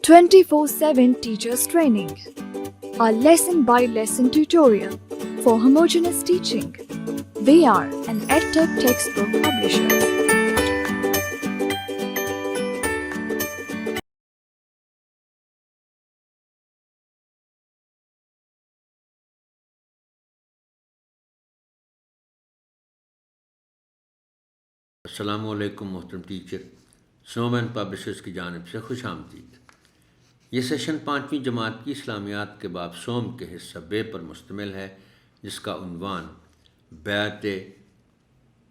24/7 teachers training. A lesson by lesson tutorial for homogeneous teaching. We are an EdTech textbook publisher. السلام علیکم محترم teacher, سنومین publishers کی جانب سے خوش آمدید۔ یہ سیشن 5ویں جماعت کی اسلامیات کے باب سوم کے حصہ بے پر مشتمل ہے، جس کا عنوان بیعت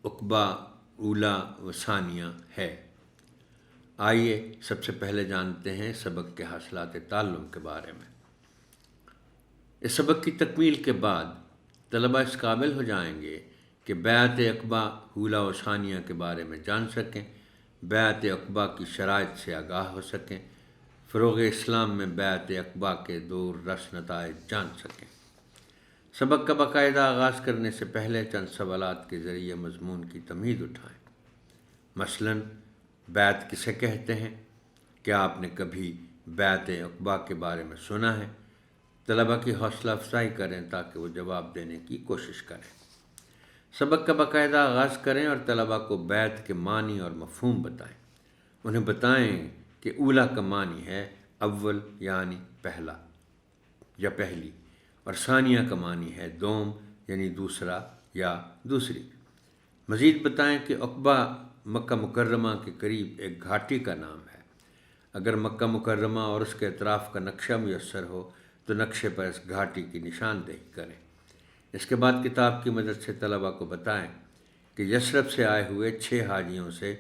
عقبہ اولیٰ و ثانیہ ہے۔ آئیے سب سے پہلے جانتے ہیں سبق کے حاصلات تعلم کے بارے میں۔ اس سبق کی تکمیل کے بعد طلبہ اس قابل ہو جائیں گے کہ بیعت عقبہ اولیٰ و ثانیہ کے بارے میں جان سکیں، بیعت عقبہ کی شرائط سے آگاہ ہو سکیں، فروغ اسلام میں بیعت عقبہ کے دور رس نتائج جان سکیں۔ سبق کا باقاعدہ آغاز کرنے سے پہلے چند سوالات کے ذریعے مضمون کی تمہید اٹھائیں۔ مثلاً بیعت کسے کہتے ہیں؟ کیا آپ نے کبھی بیعت عقبہ کے بارے میں سنا ہے؟ طلبہ کی حوصلہ افزائی کریں تاکہ وہ جواب دینے کی کوشش کریں۔ سبق کا باقاعدہ آغاز کریں اور طلبہ کو بیعت کے معنی اور مفہوم بتائیں۔ انہیں بتائیں کہ اولیٰ کا معنی ہے اول یعنی پہلا یا پہلی، اور ثانیہ کا معنی ہے دوم یعنی دوسرا یا دوسری۔ مزید بتائیں کہ عقبہ مکہ مکرمہ کے قریب ایک گھاٹی کا نام ہے۔ اگر مکہ مکرمہ اور اس کے اطراف کا نقشہ میسر ہو تو نقشے پر اس گھاٹی کی نشاندہی کریں۔ اس کے بعد کتاب کی مدد سے طلبہ کو بتائیں کہ یثرب سے آئے ہوئے 6 حاجیوں سے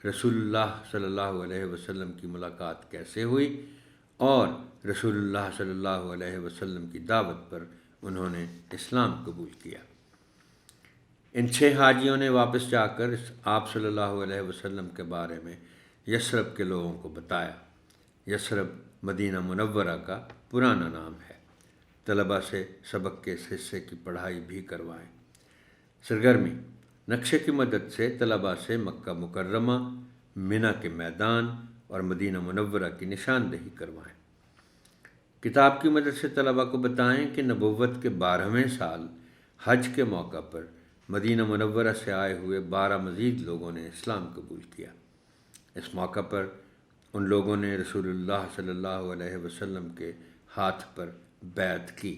رسول اللہ صلی اللہ علیہ وسلم کی ملاقات کیسے ہوئی اور رسول اللہ صلی اللہ علیہ وسلم کی دعوت پر انہوں نے اسلام قبول کیا۔ ان 6 حاجیوں نے واپس جا کر آپ صلی اللہ علیہ وسلم کے بارے میں یثرب کے لوگوں کو بتایا۔ یثرب مدینہ منورہ کا پرانا نام ہے۔ طلبہ سے سبق کے اس حصے کی پڑھائی بھی کروائیں۔ سرگرمی: نقشے کی مدد سے طلبہ سے مکہ مکرمہ، منی کے میدان اور مدینہ منورہ کی نشاندہی کروائیں۔ کتاب کی مدد سے طلبہ کو بتائیں کہ نبوت کے 12ویں سال حج کے موقع پر مدینہ منورہ سے آئے ہوئے 12 مزید لوگوں نے اسلام قبول کیا۔ اس موقع پر ان لوگوں نے رسول اللہ صلی اللہ علیہ وسلم کے ہاتھ پر بیعت کی۔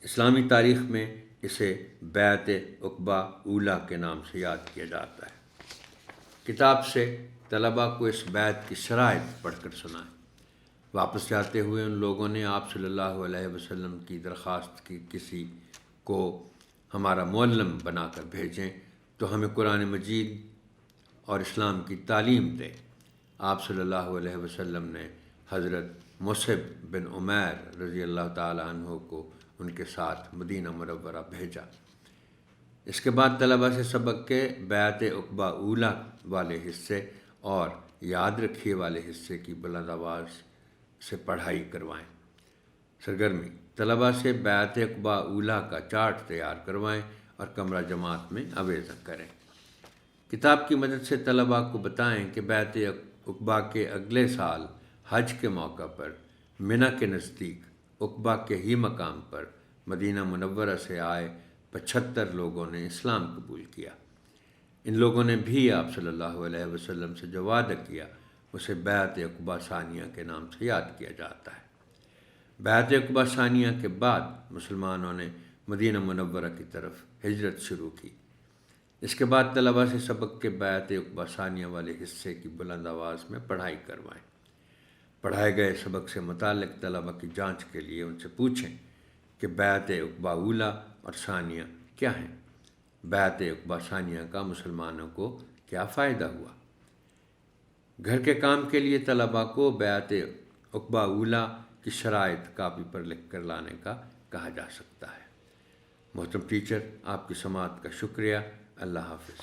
اسلامی تاریخ میں اسے بیعت عقبہ اولیٰ کے نام سے یاد کیا جاتا ہے۔ کتاب سے طلبہ کو اس بیعت کی شرائط پڑھ کر سنائیں۔ واپس جاتے ہوئے ان لوگوں نے آپ صلی اللہ علیہ وسلم کی درخواست کی کسی کو ہمارا معلم بنا کر بھیجیں تو ہمیں قرآن مجید اور اسلام کی تعلیم دے۔ آپ صلی اللہ علیہ وسلم نے حضرت مصعب بن عمیر رضی اللہ تعالیٰ عنہ کو ان کے ساتھ مدینہ منورہ بھیجا۔ اس کے بعد طلبہ سے سبق کے بیعت عقبہ اولیٰ والے حصے اور یاد رکھیے والے حصے کی بلند آواز سے پڑھائی کروائیں۔ سرگرمی: طلبہ سے بیعت عقبہ اولیٰ کا چارٹ تیار کروائیں اور کمرہ جماعت میں آویزاں کریں۔ کتاب کی مدد سے طلبہ کو بتائیں کہ بیعت عقبہ کے اگلے سال حج کے موقع پر منی کے نزدیک عقبہ کے ہی مقام پر مدینہ منورہ سے آئے 75 لوگوں نے اسلام قبول کیا۔ ان لوگوں نے بھی آپ صلی اللہ علیہ وسلم سے جو وعدہ کیا اسے بیعت عقبہ ثانیہ کے نام سے یاد کیا جاتا ہے۔ بیعت عقبہ ثانیہ کے بعد مسلمانوں نے مدینہ منورہ کی طرف ہجرت شروع کی۔ اس کے بعد طلبہ سے سبق کے بیعت عقبہ ثانیہ والے حصے کی بلند آواز میں پڑھائی کروائیں۔ پڑھائے گئے سبق سے متعلق طلبہ کی جانچ کے لیے ان سے پوچھیں کہ بیعت عقبہ اولیٰ اور ثانیہ کیا ہیں؟ بیعت عقبہ ثانیہ کا مسلمانوں کو کیا فائدہ ہوا؟ گھر کے کام کے لیے طلبہ کو بیعت عقبہ اولیٰ کی شرائط کاپی پر لکھ کر لانے کا کہا جا سکتا ہے۔ محترم ٹیچر، آپ کی سماعت کا شکریہ۔ اللہ حافظ۔